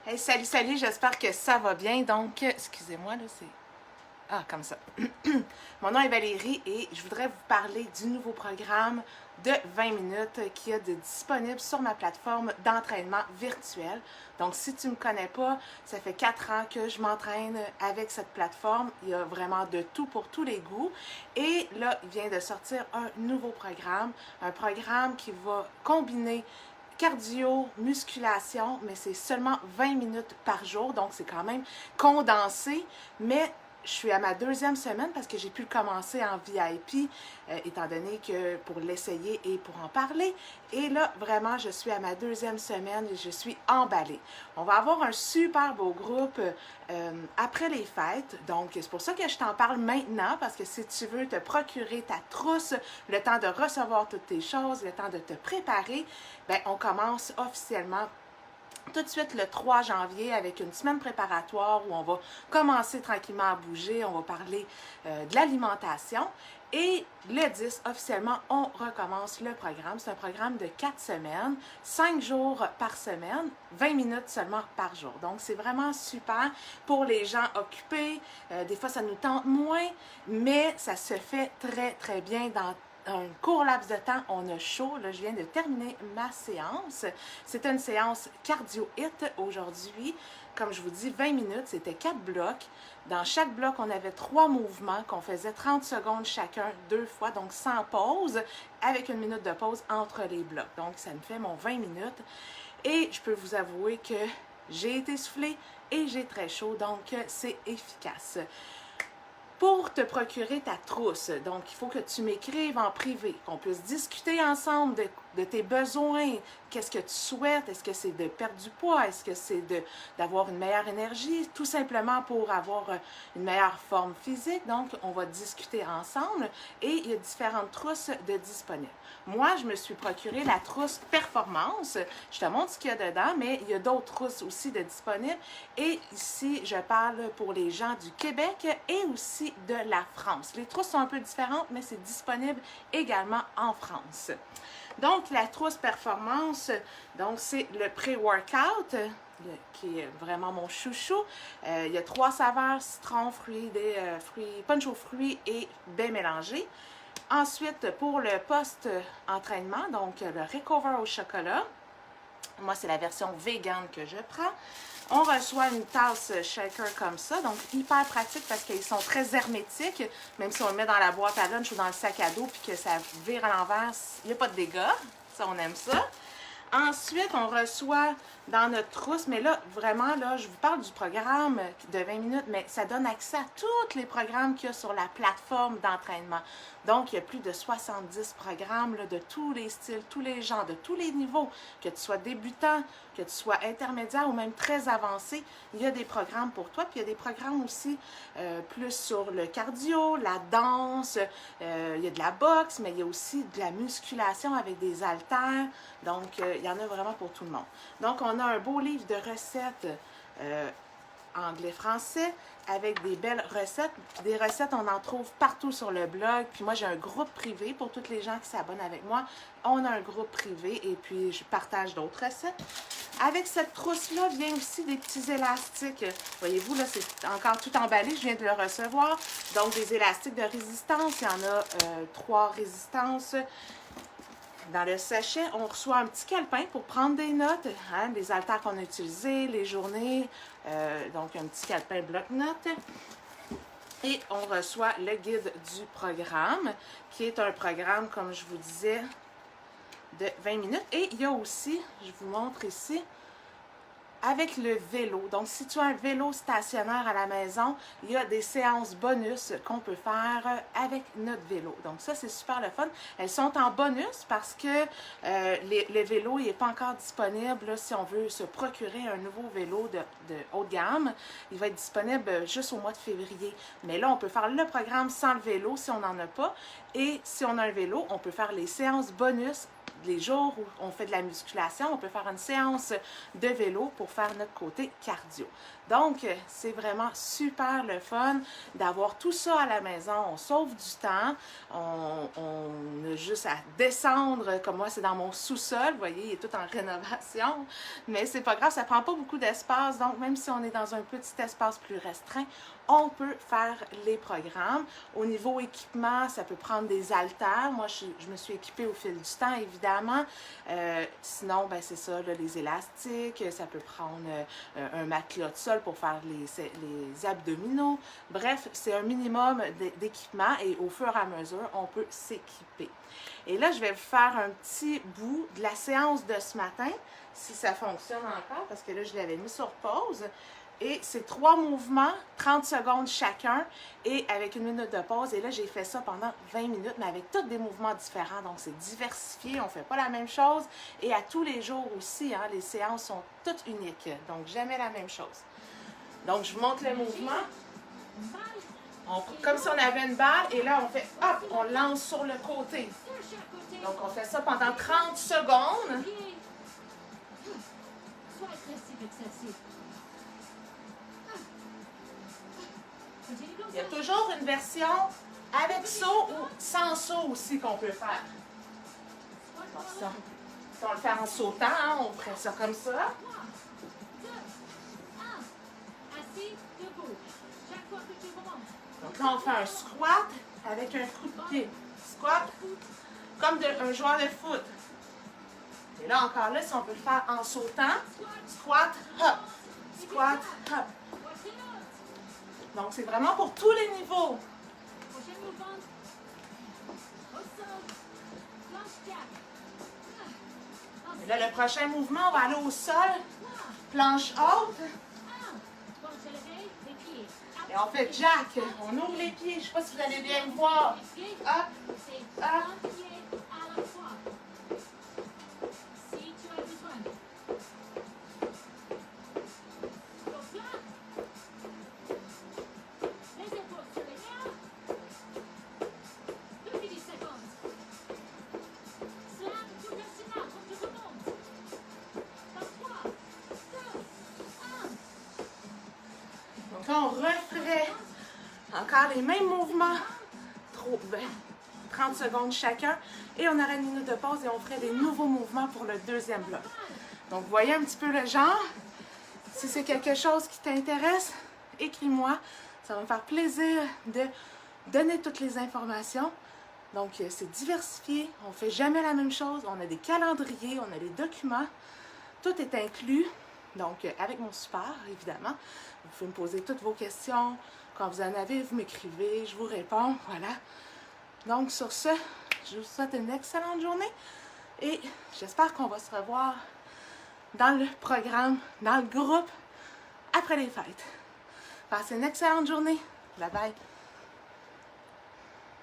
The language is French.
Hey, salut, salut, j'espère que ça va bien. Donc, excusez-moi, là, c'est... Ah, comme ça. Mon nom est Valérie et je voudrais vous parler du nouveau programme de 20 minutes qui est disponible sur ma plateforme d'entraînement virtuel. Donc, si tu ne me connais pas, ça fait 4 ans que je m'entraîne avec cette plateforme. Il y a vraiment de tout pour tous les goûts. Et là, il vient de sortir un nouveau programme, un programme qui va combiner cardio, musculation, mais c'est seulement 20 minutes par jour, donc c'est quand même condensé, mais je suis à ma deuxième semaine parce que j'ai pu le commencer en VIP, étant donné que pour l'essayer et pour en parler. Et là, vraiment, je suis à ma deuxième semaine et je suis emballée. On va avoir un super beau groupe après les fêtes. Donc, c'est pour ça que je t'en parle maintenant, parce que si tu veux te procurer ta trousse, le temps de recevoir toutes tes choses, le temps de te préparer, bien, on commence officiellement tout de suite le 3 janvier avec une semaine préparatoire où on va commencer tranquillement à bouger, on va parler de l'alimentation. Et le 10, officiellement, on recommence le programme. C'est un programme de 4 semaines, 5 jours par semaine, 20 minutes seulement par jour. Donc, c'est vraiment super pour les gens occupés. Des fois, ça nous tente moins, mais ça se fait très, très bien dans un court laps de temps, on a chaud. Là, je viens de terminer ma séance. C'était une séance cardio-hit aujourd'hui. Comme je vous dis, 20 minutes, c'était 4 blocs. Dans chaque bloc, on avait 3 mouvements qu'on faisait 30 secondes chacun, 2 fois, donc sans pause, avec une minute de pause entre les blocs. Donc, ça me fait mon 20 minutes. Et je peux vous avouer que j'ai été soufflée et j'ai très chaud, donc c'est efficace. Pour te procurer ta trousse, donc il faut que tu m'écrives en privé, qu'on puisse discuter ensemble de tes besoins, qu'est-ce que tu souhaites, est-ce que c'est de perdre du poids, est-ce que c'est d'avoir une meilleure énergie, tout simplement pour avoir une meilleure forme physique. Donc, on va discuter ensemble et il y a différentes trousses de disponibles. Moi, je me suis procuré la trousse Performance. Je te montre ce qu'il y a dedans, mais il y a d'autres trousses aussi de disponibles. Et ici, je parle pour les gens du Québec et aussi de la France. Les trousses sont un peu différentes, mais c'est disponible également en France. Donc, la trousse Performance, donc c'est le pré-workout, qui est vraiment mon chouchou. Il y a 3 saveurs, citron, fruits, punch aux fruits et baie mélangé. Ensuite, pour le post-entraînement, donc le Recover au chocolat, moi, c'est la version vegan que je prends. On reçoit une tasse shaker comme ça, donc hyper pratique parce qu'ils sont très hermétiques, même si on le met dans la boîte à lunch ou dans le sac à dos puis que ça vire à l'envers, il n'y a pas de dégâts. Ça, on aime ça. Ensuite, on reçoit dans notre trousse, mais là, vraiment, là, je vous parle du programme de 20 minutes, mais ça donne accès à tous les programmes qu'il y a sur la plateforme d'entraînement. Donc, il y a plus de 70 programmes là, de tous les styles, tous les genres, de tous les niveaux, que tu sois débutant, que tu sois intermédiaire ou même très avancé, il y a des programmes pour toi. Puis il y a des programmes aussi plus sur le cardio, la danse, il y a de la boxe, mais il y a aussi de la musculation avec des haltères. Donc, il y en a vraiment pour tout le monde. Donc, on a un beau livre de recettes anglais-français avec des belles recettes. Puis des recettes, on en trouve partout sur le blog. Puis moi, j'ai un groupe privé pour toutes les gens qui s'abonnent avec moi. On a un groupe privé et puis je partage d'autres recettes. Avec cette trousse-là, vient aussi des petits élastiques. Voyez-vous, là, c'est encore tout emballé. Je viens de le recevoir. Donc, des élastiques de résistance. Il y en a 3 résistances. Dans le sachet, on reçoit un petit calepin pour prendre des notes, hein, des haltères qu'on a utilisés, les journées, donc un petit calepin bloc-notes. Et on reçoit le guide du programme, qui est un programme, comme je vous disais, de 20 minutes. Et il y a aussi, je vous montre ici, avec le vélo. Donc, si tu as un vélo stationnaire à la maison, il y a des séances bonus qu'on peut faire avec notre vélo. Donc, ça, c'est super le fun. Elles sont en bonus parce que le vélo n'est pas encore disponible. Là, si on veut se procurer un nouveau vélo de haut de gamme, il va être disponible juste au mois de février. Mais là, on peut faire le programme sans le vélo si on n'en a pas. Et si on a un vélo, on peut faire les séances bonus les jours où on fait de la musculation, on peut faire une séance de vélo pour faire notre côté cardio. Donc, c'est vraiment super le fun d'avoir tout ça à la maison. On sauve du temps. On a juste à descendre, comme moi, c'est dans mon sous-sol. Vous voyez, il est tout en rénovation. Mais c'est pas grave, ça prend pas beaucoup d'espace. Donc, même si on est dans un petit espace plus restreint, on peut faire les programmes. Au niveau équipement, ça peut prendre des haltères. Moi, je me suis équipée au fil du temps, évidemment. Sinon, ben c'est ça, là, les élastiques. Ça peut prendre un matelas de sol pour faire les abdominaux. Bref, c'est un minimum d'équipement et au fur et à mesure, on peut s'équiper. Et là, je vais vous faire un petit bout de la séance de ce matin, si ça fonctionne encore, parce que là, je l'avais mis sur pause. Et c'est 3 mouvements, 30 secondes chacun, et avec 1 minute de pause. Et là, j'ai fait ça pendant 20 minutes, mais avec tous des mouvements différents. Donc, c'est diversifié, on ne fait pas la même chose. Et à tous les jours aussi, hein, les séances sont toutes uniques. Donc, jamais la même chose. Donc, je vous montre le mouvement. Comme si on avait une balle, et là, on fait, hop, on lance sur le côté. Donc, on fait ça pendant 30 secondes. Il y a toujours une version avec saut ou sans saut aussi qu'on peut faire. Donc, ça, si on le fait en sautant, hein, on ferait ça comme ça. Donc là, on fait un squat avec un coup de pied. Squat comme un joueur de foot. Et là, encore là, si on peut le faire en sautant, squat, hop, squat, hop. Donc, c'est vraiment pour tous les niveaux. Et là, le prochain mouvement, on va aller au sol, planche haute. Et on fait jack. On ouvre les pieds. Je ne sais pas si vous allez bien me voir. Hop, hop. Donc là, on referait encore les mêmes mouvements, 30 secondes chacun, et on aurait 1 minute de pause et on ferait des nouveaux mouvements pour le deuxième bloc. Donc, vous voyez un petit peu le genre. Si c'est quelque chose qui t'intéresse, écris-moi. Ça va me faire plaisir de donner toutes les informations. Donc, c'est diversifié. On ne fait jamais la même chose. On a des calendriers, on a des documents. Tout est inclus. Donc, avec mon support, évidemment. Vous pouvez me poser toutes vos questions. Quand vous en avez, vous m'écrivez, je vous réponds. Voilà. Donc, sur ce, je vous souhaite une excellente journée. Et j'espère qu'on va se revoir dans le programme, dans le groupe, après les fêtes. Passez une excellente journée. Bye bye.